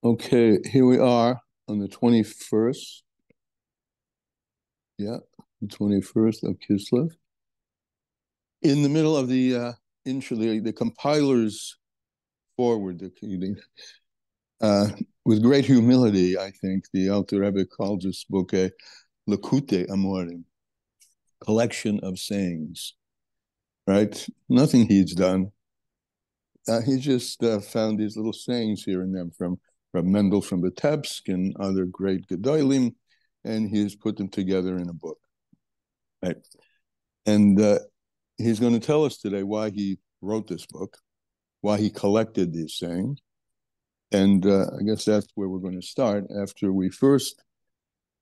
Okay, here we are on the 21st. Yeah, the 21st of Kislev. In the middle of the intro, the compiler's forward, with great humility, I think, the Alter Rebbe calls this book a Lekute Amorim, collection of sayings, right? Nothing he's done. He just found these little sayings here and there from Mendel from Vitebsk and other great Gedolim, and he's put them together in a book, right? And he's going to tell us today why he wrote this book, why he collected these sayings, and I guess that's where we're going to start after we first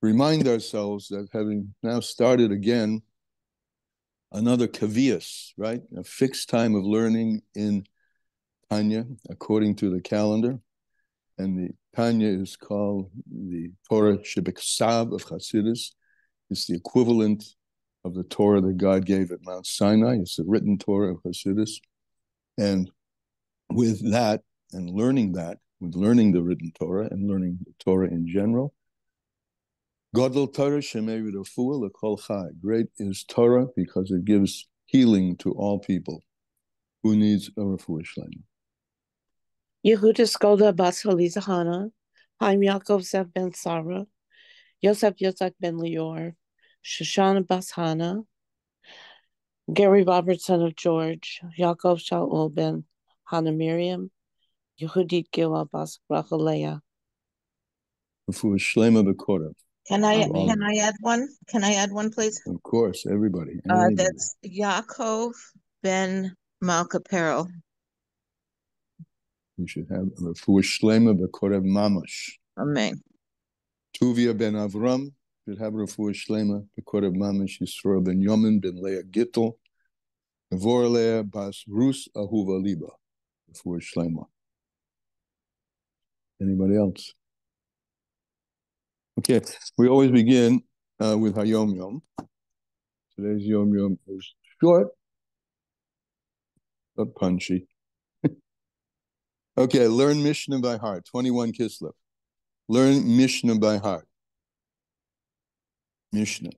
remind ourselves that having now started again another kavias, right? A fixed time of learning in Tanya, according to the calendar. And the Tanya is called the Torah Shebeksav of Chassidus. It's the equivalent of the Torah that God gave at Mount Sinai. It's the written Torah of Chassidus. And with that, and learning that, with learning the written Torah and learning the Torah in general, Gadol Torah Shemei Refuah L'Kol Chai. Great is Torah because it gives healing to all people. Who needs a refuah shlema? Yehuda Skoda Bas Halizahana, Haim Yaakov Zev Ben Sarah, Yosef Yotzak Ben Lior, Shoshana Bas Hana, Gary Robertson of George, Yaakov Shaul Ben Hana Miriam, Yehudit Gila Bas Rachalea. Refuah shlema b'korav. Can I add one? Can I add one, please? Of course, everybody. That's Yaakov Ben Malkaperel. You should have refuah shlema b'korav mamash. Amen. Tuvia ben Avram should have refuah shlema b'korav mamash. Yisroel ben Yomin ben Leah Gittel. Vorlea bas Rus Ahuva Liba. Refuah shlema. Anybody else? Okay, we always begin with Hayom Yom. Today's Yom Yom is short, but punchy. Okay, learn Mishnah by heart. 21 Kislev. Learn Mishnah by heart. Mishnah.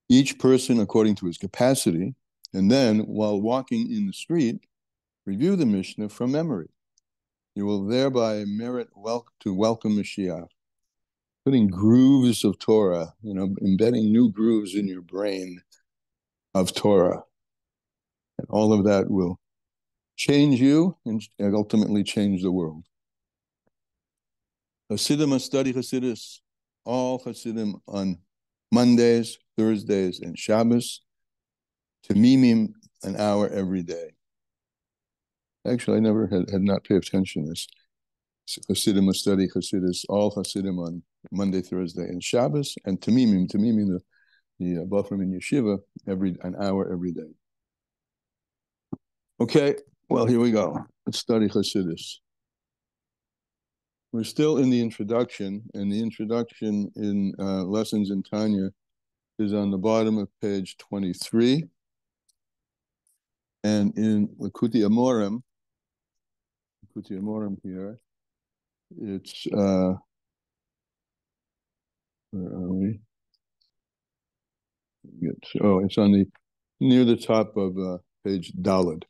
Each person according to his capacity, and then while walking in the street, review the Mishnah from memory. You will thereby merit to welcome Mashiach. Putting grooves of Torah, embedding new grooves in your brain of Torah. And all of that will change you and ultimately change the world. Chassidim must study Chassidus, all Chassidim on Mondays, Thursdays, and Shabbos, Tamimim, an hour every day. Actually, I never had not paid attention to this. Chassidim must study Chassidus, all Chassidim on Monday, Thursday, and Shabbos, and Tamimim, the Bafrim in Yeshiva, an hour every day. Okay, well, here we go. Let's study Chassidus. We're still in the introduction, and the introduction in Lessons in Tanya is on the bottom of page 23. And in Lekute Amorim here, it's, where are we? It's on near the top of page Daled.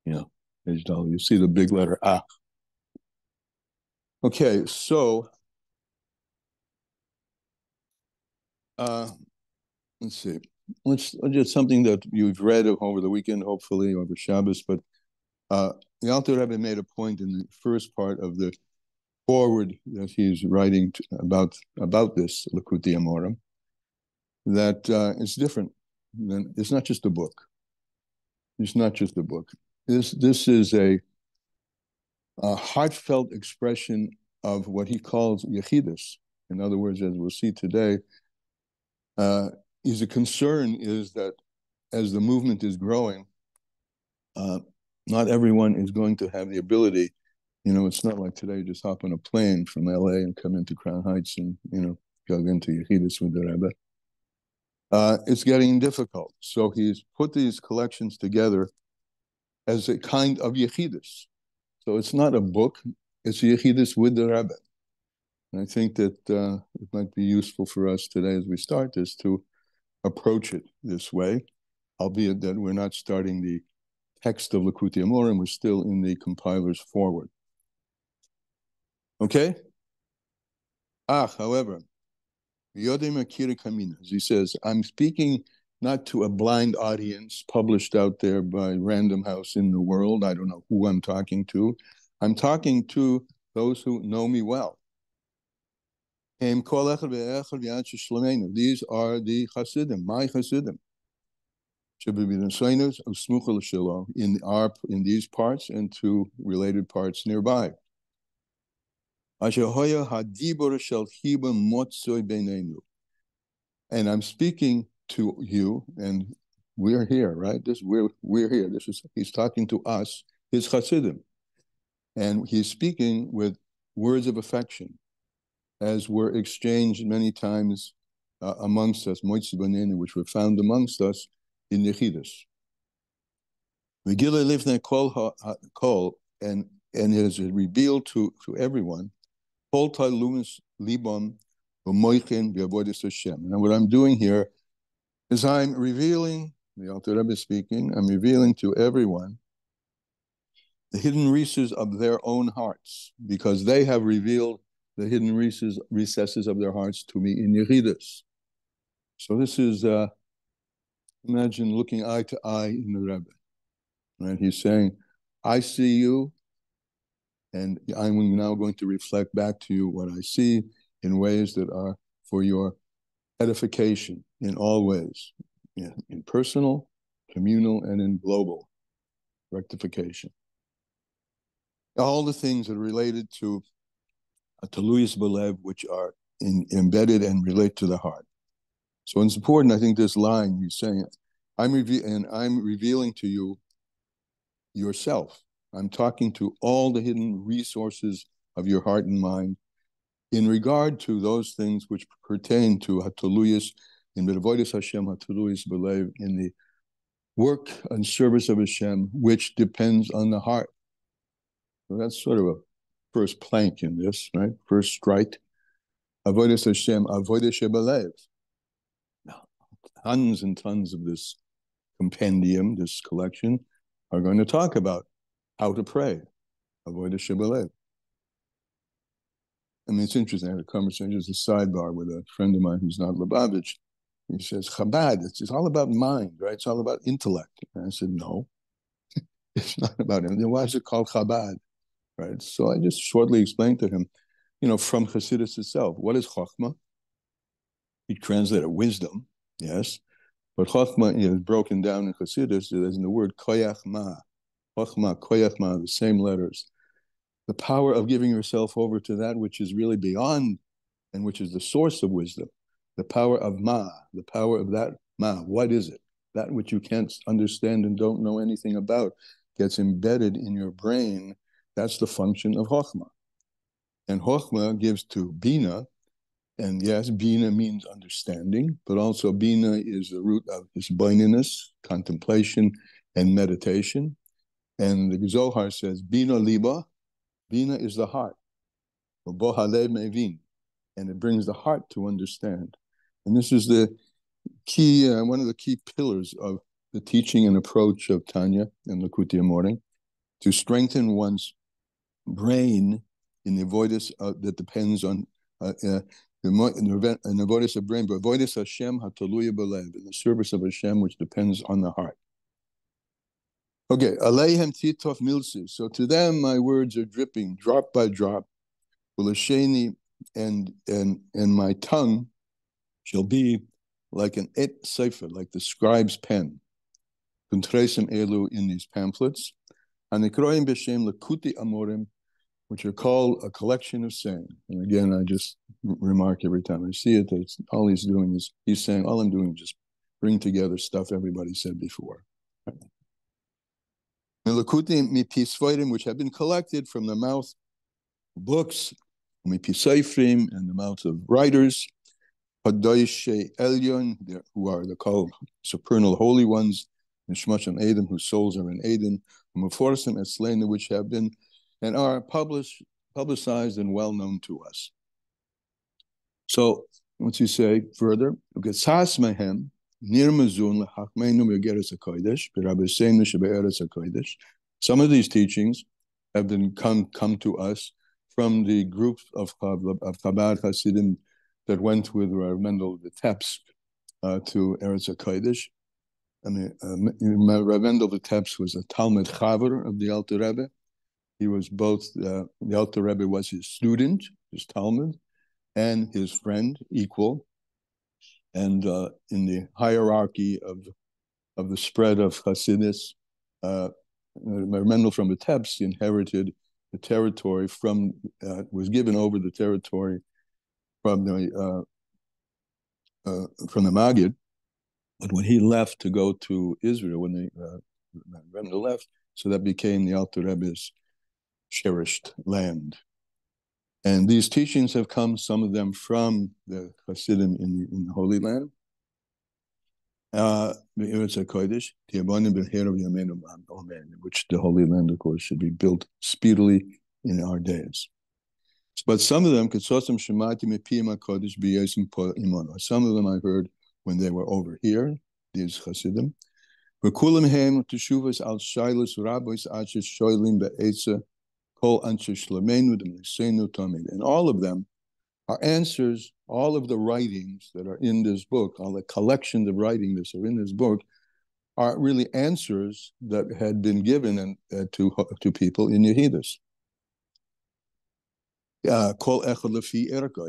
Yeah, page Daled. You see the big letter A. Okay, so let's see. Let's just something that you've read over the weekend, hopefully, over Shabbos, but the Alter Rebbe made a point in the first part of the forward that he's writing about this Lekute Amorim, that it's different. It's not just a book. It's not just a book. This is a heartfelt expression of what he calls yechidus. In other words, as we'll see today, his concern is that as the movement is growing, not everyone is going to have the ability. It's not like today you just hop on a plane from LA and come into Crown Heights and, go into yechidus with the Rebbe. It's getting difficult. So he's put these collections together as a kind of yechidus. So it's not a book, it's a yechidus with the Rebbe. And I think that it might be useful for us today as we start this to approach it this way, albeit that we're not starting the text of Likutei Amorim, we're still in the compiler's forward. Okay? However, he says, I'm speaking not to a blind audience published out there by Random House in the world. I don't know who I'm talking to. I'm talking to those who know me well. These are the Chassidim, my Chassidim. In these parts and to related parts nearby. And I'm speaking to you, and we're here, right? We're here. He's talking to us, his Chassidim, and he's speaking with words of affection, as were exchanged many times amongst us, which were found amongst us in Yechidus. And it is revealed to everyone. And what I'm doing here is I'm revealing, the Alter Rebbe is speaking, I'm revealing to everyone the hidden recesses of their own hearts, because they have revealed the hidden recesses of their hearts to me in Yechidus. So this is, imagine looking eye to eye in the Rebbe. Right? He's saying, I see you, and I'm now going to reflect back to you what I see in ways that are for your edification in all ways, in personal, communal, and in global rectification. All the things that are related to a Taluyas Belev, which are embedded and relate to the heart. So it's important, I think, this line, he's saying, I'm revealing to you yourself. I'm talking to all the hidden resources of your heart and mind in regard to those things which pertain to Hatuluyas, in Avodas Hashem, Hatuluyas Belev, in the work and service of Hashem, which depends on the heart. So that's sort of a first plank in this, right? First strike. Avodas Hashem, Avodas Belev. Now, tons and tons of this compendium, this collection, are going to talk about how to pray. Avodas Belev. I mean, it's interesting. I had a conversation, just a sidebar with a friend of mine who's not Lubavitch. He says, Chabad, it's all about mind, right? It's all about intellect. And I said, no, it's not about him. Then why is it called Chabad, right? So I just shortly explained to him, from Chassidus itself, what is Chokhmah? He translated wisdom, yes, but Chokhmah is broken down in Chassidus as in the word Koyach Ma. Chokhmah, Koyach Ma, the same letters. The power of giving yourself over to that which is really beyond and which is the source of wisdom. The power of Ma, the power of that Ma. What is it? That which you can't understand and don't know anything about gets embedded in your brain. That's the function of Chokhmah. And Chokhmah gives to Bina, and yes, Bina means understanding, but also Bina is the root of hisbaininus, contemplation and meditation. And the Zohar says, Bina liba, Bina is the heart, and it brings the heart to understand. And this is the key, one of the key pillars of the teaching and approach of Tanya and Likutei Amorim, to strengthen one's brain in the avoidance that depends on the avoidance of brain, but avoidance Hashem hataluya belev, in the service of Hashem, which depends on the heart. Okay, aleihem titov milsi. So to them, my words are dripping, drop by drop. Ulasheni, and my tongue shall be like an et sefer, like the scribe's pen. Kuntresim elu, in these pamphlets. Anikroim b'shem Likutei Amorim, which are called a collection of saying. And again, I just remark every time I see it that all he's doing is, he's saying, all I'm doing is just bring together stuff everybody said before. Which have been collected from the mouth of books, and the mouth of writers, Elyon, who are the called supernal holy ones, Nishmashim Eden, whose souls are in Eden, which have been and are publicized and well known to us. So, once you say further, some of these teachings have been come to us from the group of Chabad Chassidim that went with Rav Mendel Vitebsk to Eretz HaKodesh. Rav Mendel Vitebsk was a Talmud Chaver of the Alter Rebbe. He was both, the Alter Rebbe was his student, his Talmud, and his friend, equal. And in the hierarchy of the spread of Hasidus, Mendel from Vitebsk inherited the territory was given over the territory from the Maggid. But when he left to go to Israel, when Mendel left, so that became the Alter Rebbe's cherished land. And these teachings have come, some of them from the Chassidim in the Holy Land. Which the Holy Land, of course, should be built speedily in our days. But some of them, some of them I heard when they were over here, these Chassidim. And all of them are answers, all of the writings that are in this book, all the collections of writings that are in this book, are really answers that had been given to people in Yehidus.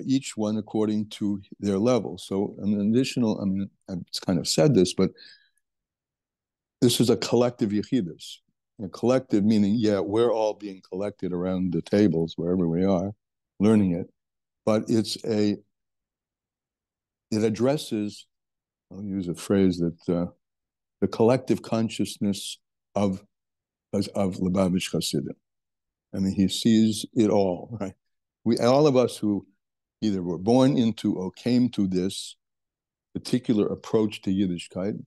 Each one according to their level. So an additional, I've kind of said this, but this is a collective Yehidus. A collective meaning, we're all being collected around the tables, wherever we are, learning it. But it addresses, I'll use a phrase that the collective consciousness of Lubavitch Chassidim. He sees it all, right? All of us who either were born into or came to this particular approach to Yiddishkeit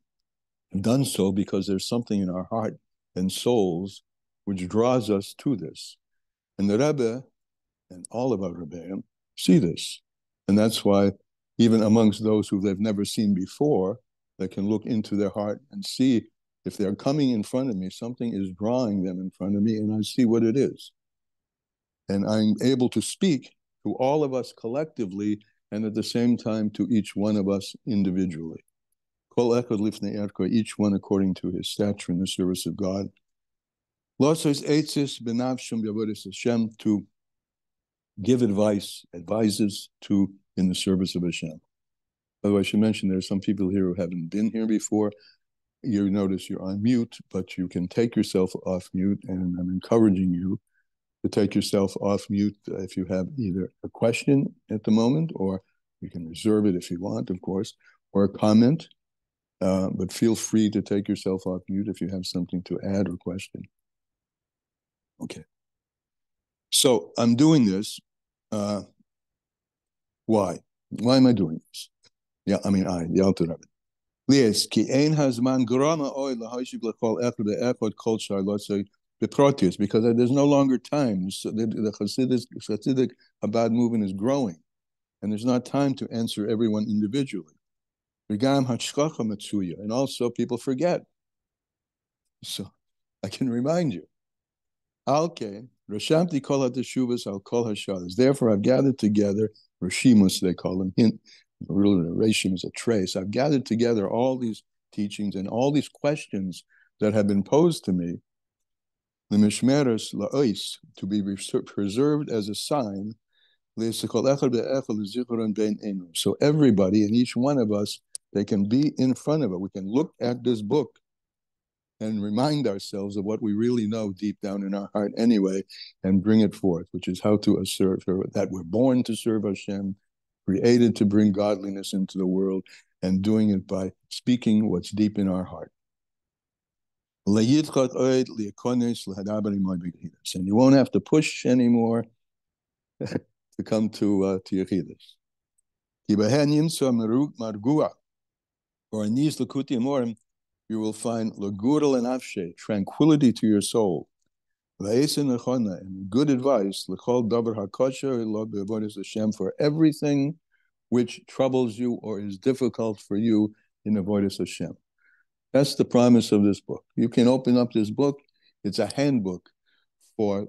have done so because there's something in our heart and souls which draws us to this. And the Rebbe and all of our Rebbeim see this. And that's why even amongst those who they've never seen before, they can look into their heart and see if they're coming in front of me, something is drawing them in front of me, and I see what it is. And I'm able to speak to all of us collectively and at the same time to each one of us individually. Each one according to his stature in the service of God. To give advises in the service of Hashem. By the way, I should mention there are some people here who haven't been here before. You notice you're on mute, but you can take yourself off mute, and I'm encouraging you to take yourself off mute if you have either a question at the moment, or you can reserve it if you want, of course, or a comment. But feel free to take yourself off mute if you have something to add or question. Okay. So I'm doing this. Why? Why am I doing this? The Alter Rebbe. Because there's no longer time. So the Chassidic Chabad movement is growing, and there's not time to answer everyone individually. And also people forget. So I can remind you. Therefore, I've gathered together Rashimus, they call them. Rashim is a trace. I've gathered together all these teachings and all these questions that have been posed to me, the mishmeres la'ois, to be preserved as a sign. So everybody and each one of us, they can be in front of it. We can look at this book and remind ourselves of what we really know deep down in our heart anyway, and bring it forth, which is how to assert that we're born to serve Hashem, created to bring godliness into the world, and doing it by speaking what's deep in our heart. And you won't have to push anymore to come to Yechidus. you will find Lagura and Afshe, tranquility to your soul. And good advice, for everything which troubles you or is difficult for you in avoidance Hashem. That's the promise of this book. You can open up this book. It's a handbook for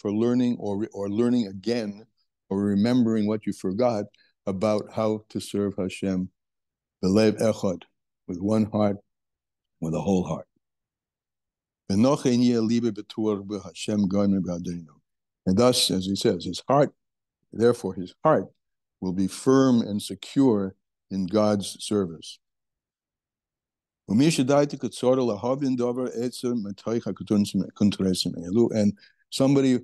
learning or learning again or remembering what you forgot about how to serve Hashem, belev echad, with one heart, with a whole heart. And thus, as he says, his heart will be firm and secure in God's service. And somebody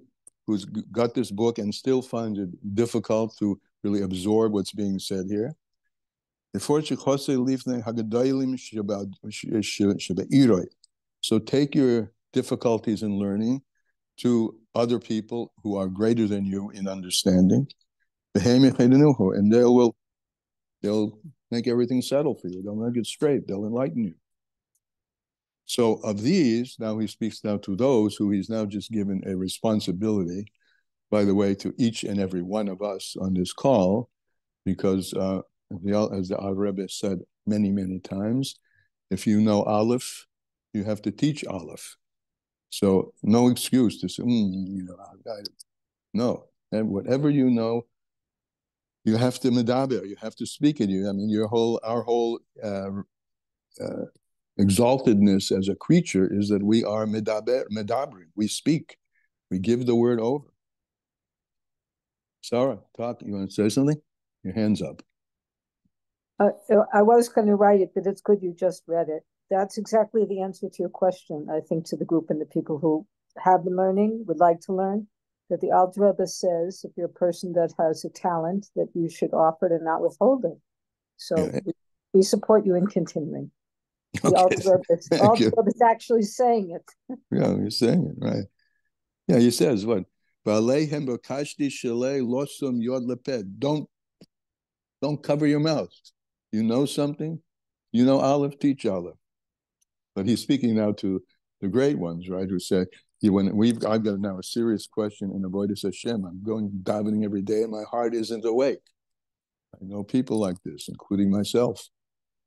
who's got this book and still finds it difficult to really absorb what's being said here, so take your difficulties in learning to other people who are greater than you in understanding, and they'll make everything settle for you. They'll make it straight. They'll enlighten you. So of these, now he speaks now to those who he's now just given a responsibility, by the way, to each and every one of us on this call, because as the Rebbe said many, many times, if you know Aleph, you have to teach Aleph. So no excuse to say, no. And whatever you know, you have to medaber, you have to speak it. Our whole exaltedness as a creature is that we are medabri. We speak. We give the word over. Sarah, talk. You want to say something? Your hand's up. I was going to write it, but it's good you just read it. That's exactly the answer to your question, I think, to the group and the people who have been learning, would like to learn, that the Alter Rebbe says, if you're a person that has a talent, that you should offer it and not withhold it. So yeah. we support you in continuing. The Alter Rebbe is actually saying it. Yeah, you're saying it, right. Yeah, he says, what? Don't cover your mouth. You know something? You know Aleph, teach Aleph. But he's speaking now to the great ones, right, who say, I've got now a serious question in avoidance Hashem. I'm going davening every day and my heart isn't awake. I know people like this, including myself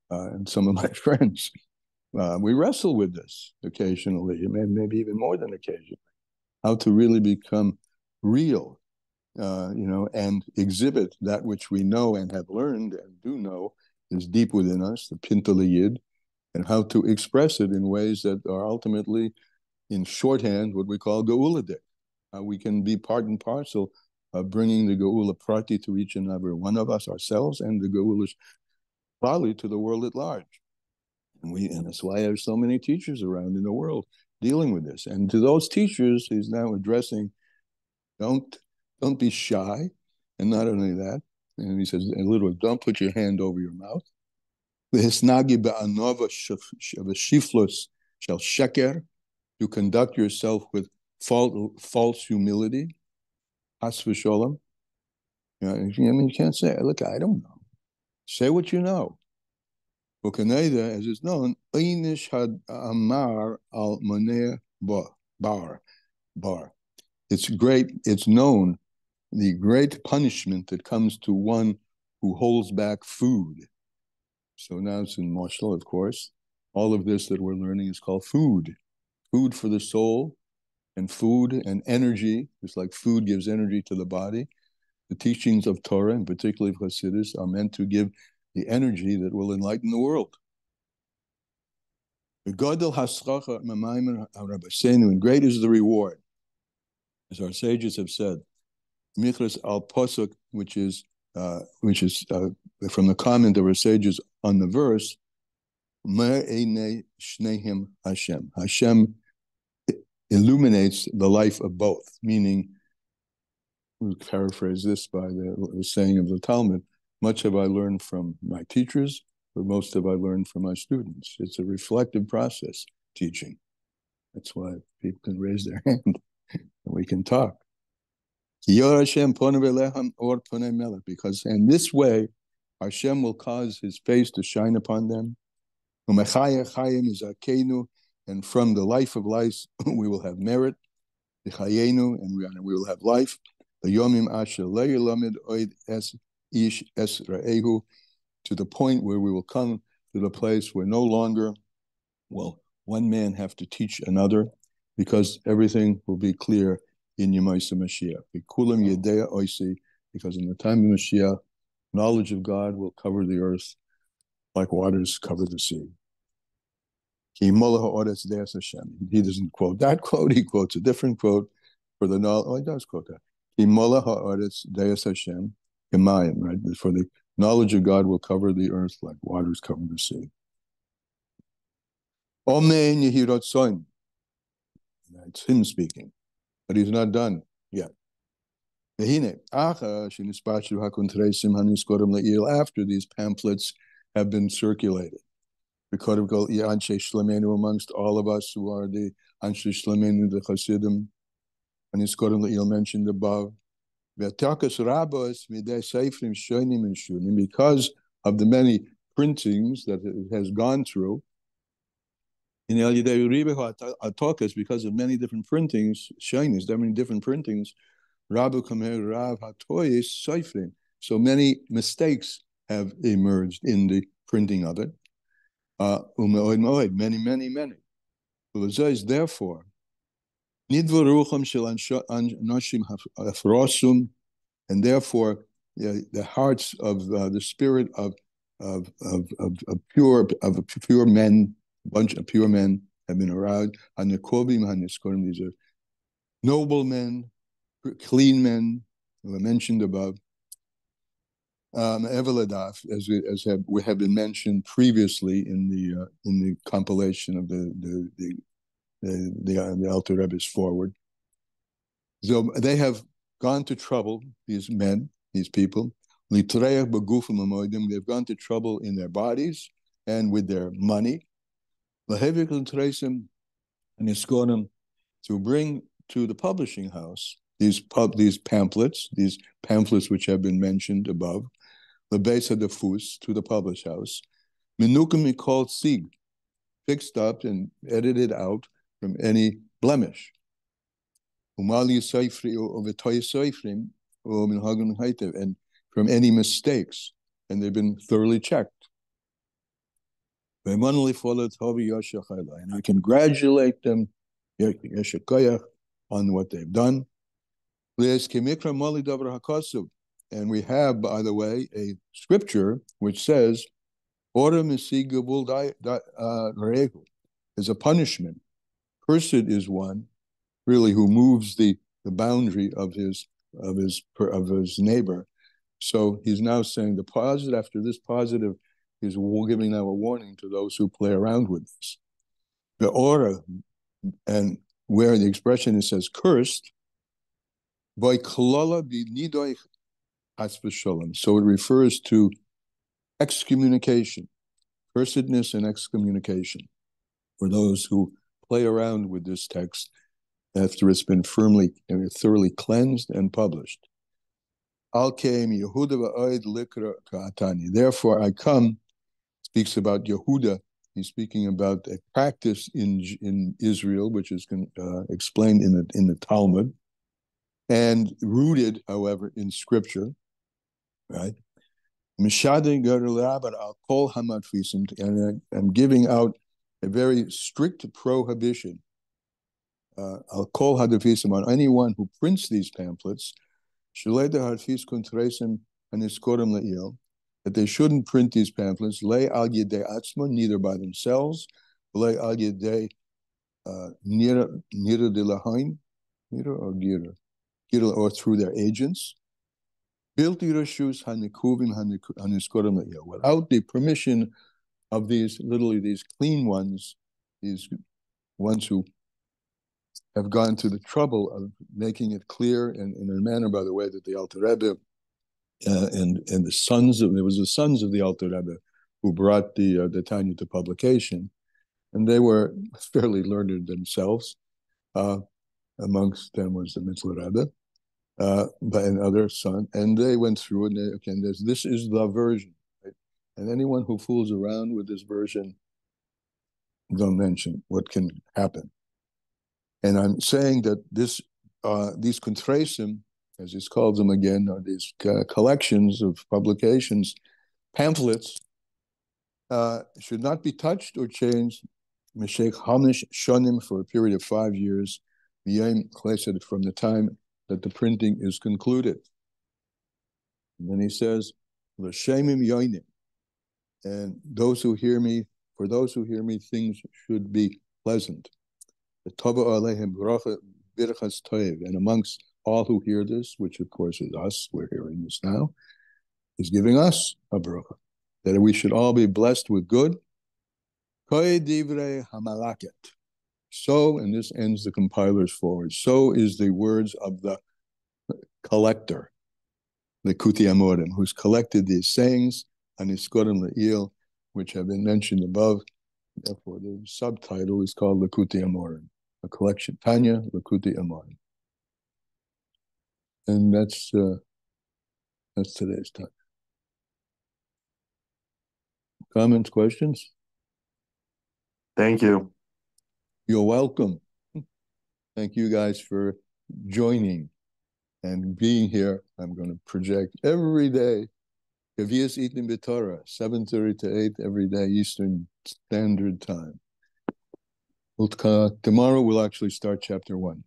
and some of my friends. We wrestle with this occasionally, maybe even more than occasionally, how to really become real, and exhibit that which we know and have learned and do know is deep within us, the Pintele Yid, and how to express it in ways that are ultimately, in shorthand, what we call Geula Dik. We can be part and parcel of bringing the Geula Prati to each and every one of us, ourselves, and the Geula Bali to the world at large. And that's why there's so many teachers around in the world dealing with this. And to those teachers, he's now addressing, don't be shy. And not only that, and he says, in little, don't put your hand over your mouth. You conduct yourself with false humility. Has v'sholom. You can't say, look, I don't know. Say what you know. As is known, it's known, the great punishment that comes to one who holds back food. So now it's in Marshall, of course. All of this that we're learning is called food. Food for the soul, and food and energy, just like food gives energy to the body. The teachings of Torah, and particularly of Chassidus, are meant to give the energy that will enlighten the world. And great is the reward. As our sages have said, Michras al Posuk, which is from the comment of our sages on the verse, Hashem illuminates the life of both, meaning, we paraphrase this by the saying of the Talmud, much have I learned from my teachers, but most have I learned from my students. It's a reflective process, teaching. That's why people can raise their hand and we can talk. Because in this way, Hashem will cause his face to shine upon them, And from the life of life, we will have merit. And we will have life. To the point where we will come to the place where no longer will one man have to teach another, because everything will be clear in Yemaisa Mashiach. Because in the time of Mashiach, knowledge of God will cover the earth like waters cover the sea. He doesn't quote that quote, he quotes a different quote for the knowledge. Oh, he does quote that. Right? For the knowledge of God will cover the earth like waters cover the sea. It's him speaking, but he's not done yet. After these pamphlets have been circulated, amongst all of us who are the Anshe Shlemenu, the Chassidim, and mentioned above, because of the many printings that it has gone through, because of many different printings, shaynis, there are many different printings, so many mistakes have emerged in the printing of it. Many. Therefore, and therefore, the hearts of the spirit of pure men, a bunch of pure men have been aroused. These are noble men, clean men, who are mentioned above. Eveladaf, as we have been mentioned previously in the compilation of the Alter Rebbe's forward. So they have gone to trouble, these men, these people. They've gone to trouble in their bodies and with their money. And to bring to the publishing house these pamphlets which have been mentioned above, the base of the fus, to the publish house, minukum called sig, fixed up and edited out from any blemish, and from any mistakes, and they've been thoroughly checked. And I congratulate them on what they've done. And we have, by the way, a scripture which says, is a punishment. Cursed is one, really, who moves the boundary of his neighbor. So he's now saying the positive, after this positive, he's giving now a warning to those who play around with this. The order, and where the expression it says cursed, by kolala bi nidoich asv'shalom. So it refers to excommunication, cursedness and excommunication for those who play around with this text after it's been firmly and thoroughly cleansed and published. Therefore I come, speaks about Yehuda. He's speaking about a practice in Israel, which is explained in the Talmud, and rooted, however, in Scripture, right? And I'm giving out a very strict prohibition. I'll call hadafisim on anyone who prints these pamphlets, that they shouldn't print these pamphlets, neither by themselves, or through their agents, without the permission of these clean ones, these ones who have gone to the trouble of making it clear in a manner, by the way, that the Alter Rebbe and the sons of the Alter Rebbe who brought the Tanya to publication, and they were fairly learned themselves. Amongst them was the Mitzvah Rebbe, but another son, and they went through it. And this is the version, right? And anyone who fools around with this version dimension, what can happen. And I'm saying that these kontresim, as he calls them again, are these collections of publications, pamphlets, should not be touched or changed. Meshech Hamish Shonim, for a period of 5 years, from the time that the printing is concluded. And then he says, L'shemim yoinim, and those who hear me, for those who hear me, things should be pleasant. The Tova Aleihim Bracha Birchas Toiv, and amongst all who hear this, which of course is us, we're hearing this now, is giving us a bracha, that we should all be blessed with good. Koi divrei hamalaket. So, and this ends the compilers forward, so is the words of the collector, the Kuti Amorim, who's collected these sayings, and Iskorim Le'il, which have been mentioned above. Therefore, the subtitle is called Lekuti Amorim, a collection, Tanya, Lekuti Amorim. And that's today's time. Comments, questions? Thank you. You're welcome. Thank you guys for joining and being here. I'm going to project every day. Kavias Eating B'Torah, 7:30 to 8 every day, Eastern Standard Time. Tomorrow we'll actually start chapter 1.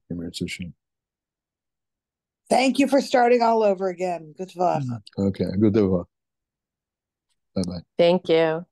Thank you for starting all over again. Good luck. Okay, good luck. Bye-bye. Thank you.